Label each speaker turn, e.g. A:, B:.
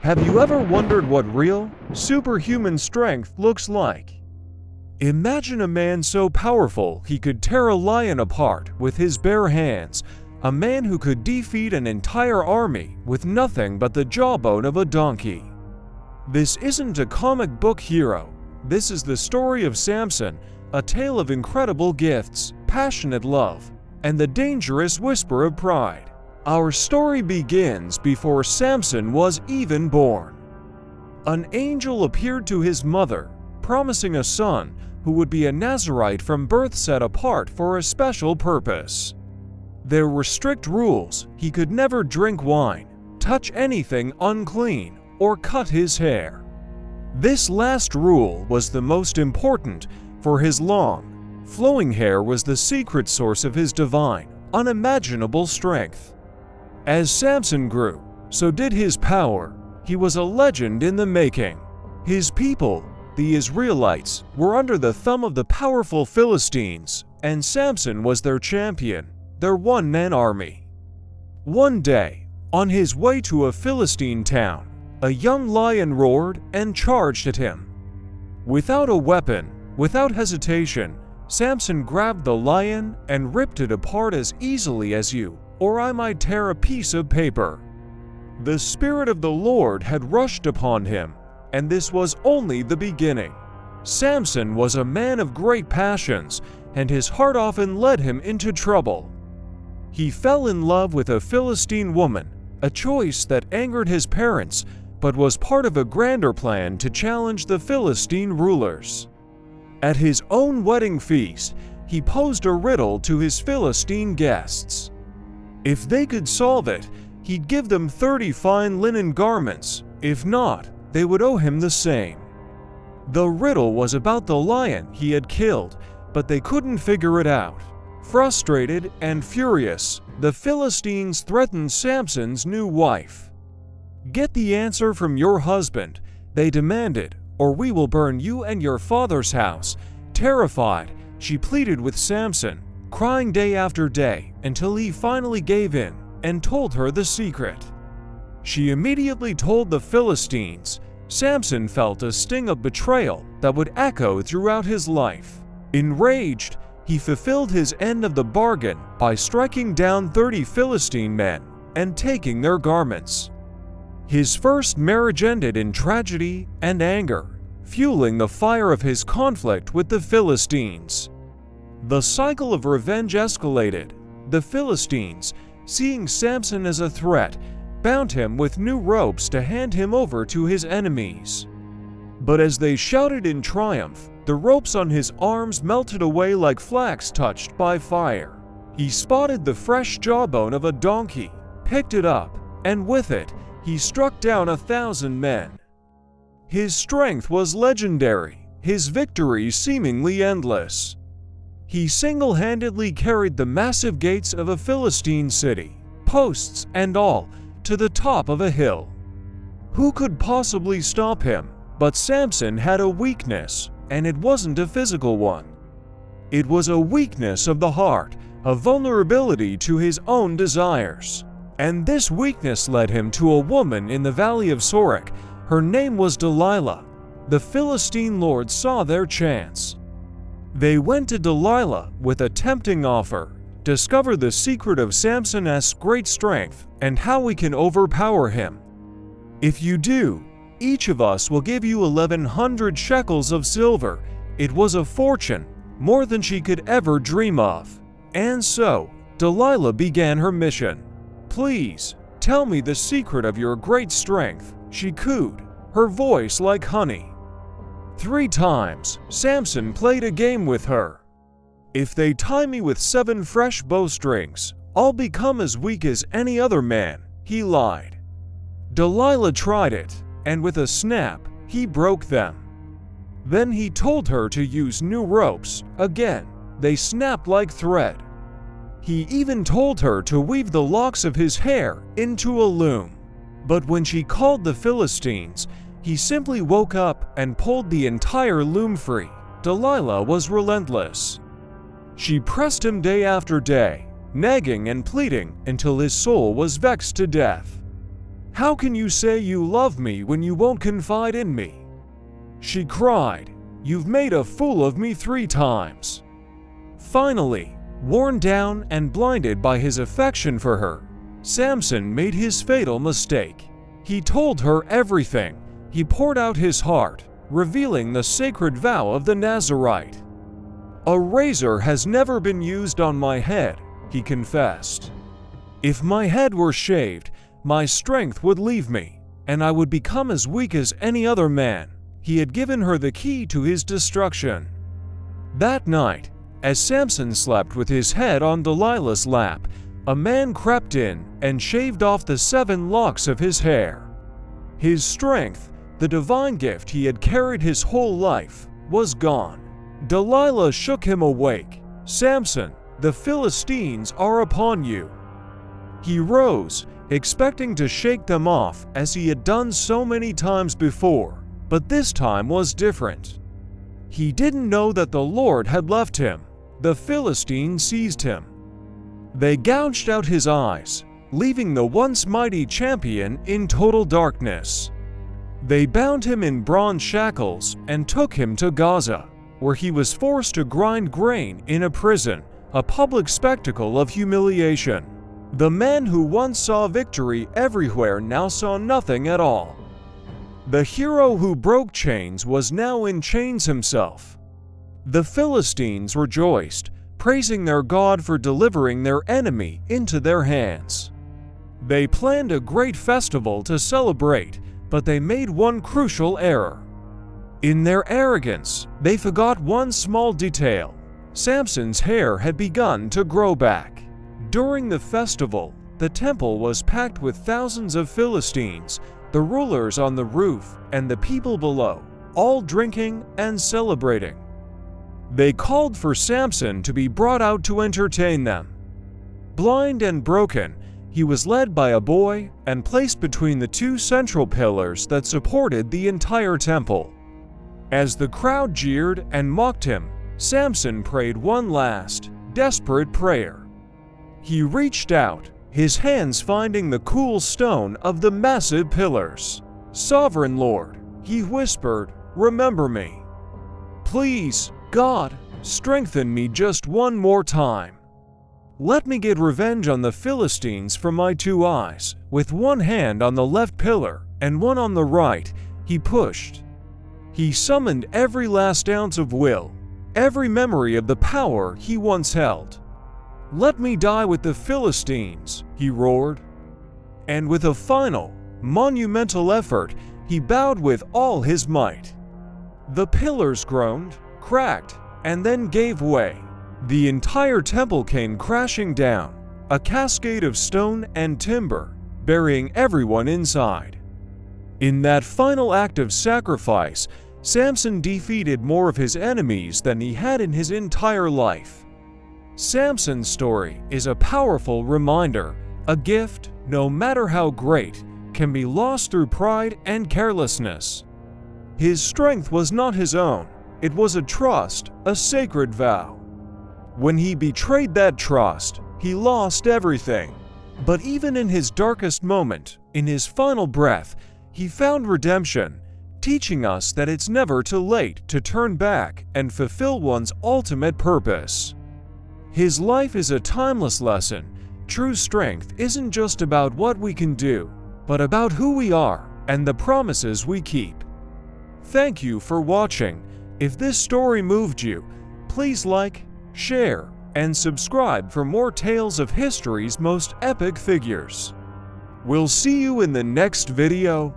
A: Have you ever wondered what real, superhuman strength looks like? Imagine a man so powerful he could tear a lion apart with his bare hands, a man who could defeat an entire army with nothing but the jawbone of a donkey. This isn't a comic book hero. This is the story of Samson, a tale of incredible gifts, passionate love, and the dangerous whisper of pride. Our story begins before Samson was even born. An angel appeared to his mother, promising a son who would be a Nazirite from birth, set apart for a special purpose. There were strict rules. He could never drink wine, touch anything unclean, or cut his hair. This last rule was the most important, for his long, flowing hair was the secret source of his divine, unimaginable strength. As Samson grew, so did his power. He was a legend in the making. His people, the Israelites, were under the thumb of the powerful Philistines, and Samson was their champion, their one-man army. One day, on his way to a Philistine town, a young lion roared and charged at him. Without a weapon, without hesitation, Samson grabbed the lion and ripped it apart as easily as you or I might tear a piece of paper. The Spirit of the Lord had rushed upon him, and this was only the beginning. Samson was a man of great passions, and his heart often led him into trouble. He fell in love with a Philistine woman, a choice that angered his parents, but was part of a grander plan to challenge the Philistine rulers. At his own wedding feast, he posed a riddle to his Philistine guests. If they could solve it, he'd give them 30 fine linen garments. If not, they would owe him the same. The riddle was about the lion he had killed, but they couldn't figure it out. Frustrated and furious, the Philistines threatened Samson's new wife. "Get the answer from your husband," they demanded, "or we will burn you and your father's house." Terrified, she pleaded with Samson, crying day after day, until he finally gave in and told her the secret. She immediately told the Philistines. Samson felt a sting of betrayal that would echo throughout his life. Enraged, he fulfilled his end of the bargain by striking down 30 Philistine men and taking their garments. His first marriage ended in tragedy and anger, fueling the fire of his conflict with the Philistines. The cycle of revenge escalated. The Philistines, seeing Samson as a threat, bound him with new ropes to hand him over to his enemies. But as they shouted in triumph, the ropes on his arms melted away like flax touched by fire. He spotted the fresh jawbone of a donkey, picked it up, and with it, he struck down 1,000 men. His strength was legendary, his victories seemingly endless. He single-handedly carried the massive gates of a Philistine city, posts and all, to the top of a hill. Who could possibly stop him? But Samson had a weakness, and it wasn't a physical one. It was a weakness of the heart, a vulnerability to his own desires. And this weakness led him to a woman in the valley of Sorek. Her name was Delilah. The Philistine lords saw their chance. They went to Delilah with a tempting offer. Discover the secret of Samson's great strength and how we can overpower him. If you do, each of us will give you 1,100 shekels of silver. It was a fortune, more than she could ever dream of. And so, Delilah began her mission. "Please, tell me the secret of your great strength," she cooed, her voice like honey. 3 times, Samson played a game with her. "If they tie me with 7 fresh bowstrings, I'll become as weak as any other man," he lied. Delilah tried it, and with a snap, he broke them. Then he told her to use new ropes. Again, they snapped like thread. He even told her to weave the locks of his hair into a loom. But when she called the Philistines, he simply woke up and pulled the entire loom free. Delilah was relentless. She pressed him day after day, nagging and pleading until his soul was vexed to death. How can you say you love me when you won't confide in me?" She cried, "You've made a fool of me 3 times." Finally, worn down and blinded by his affection for her, Samson made his fatal mistake. He told her everything. He poured out his heart, revealing the sacred vow of the Nazirite. "A razor has never been used on my head," he confessed. "If my head were shaved, my strength would leave me, and I would become as weak as any other man." He had given her the key to his destruction. That night, as Samson slept with his head on Delilah's lap, a man crept in and shaved off the 7 locks of his hair. His strength, the divine gift he had carried his whole life, was gone. Delilah shook him awake. "Samson, the Philistines are upon you." He rose, expecting to shake them off as he had done so many times before, but this time was different. He didn't know that the Lord had left him. The Philistines seized him. They gouged out his eyes, leaving the once mighty champion in total darkness. They bound him in bronze shackles and took him to Gaza, where he was forced to grind grain in a prison, a public spectacle of humiliation. The man who once saw victory everywhere now saw nothing at all. The hero who broke chains was now in chains himself. The Philistines rejoiced, praising their God for delivering their enemy into their hands. They planned a great festival to celebrate, but they made one crucial error. In their arrogance, they forgot one small detail. Samson's hair had begun to grow back. During the festival, the temple was packed with thousands of Philistines, the rulers on the roof and the people below, all drinking and celebrating. They called for Samson to be brought out to entertain them. Blind and broken, he was led by a boy and placed between the 2 central pillars that supported the entire temple. As the crowd jeered and mocked him, Samson prayed one last, desperate prayer. He reached out, his hands finding the cool stone of the massive pillars. "Sovereign Lord," he whispered, "remember me. Please, God, strengthen me just one more time. Let me get revenge on the Philistines for my 2 eyes." With one hand on the left pillar and one on the right, he pushed. He summoned every last ounce of will, every memory of the power he once held. "Let me die with the Philistines," he roared. And with a final, monumental effort, he bowed with all his might. The pillars groaned, cracked, and then gave way. The entire temple came crashing down, a cascade of stone and timber, burying everyone inside. In that final act of sacrifice, Samson defeated more of his enemies than he had in his entire life. Samson's story is a powerful reminder. A gift, no matter how great, can be lost through pride and carelessness. His strength was not his own. It was a trust, a sacred vow. When he betrayed that trust, he lost everything. But even in his darkest moment, in his final breath, he found redemption, teaching us that it's never too late to turn back and fulfill one's ultimate purpose. His life is a timeless lesson. True strength isn't just about what we can do, but about who we are and the promises we keep. Thank you for watching. If this story moved you, please like, share, and subscribe for more tales of history's most epic figures. We'll see you in the next video.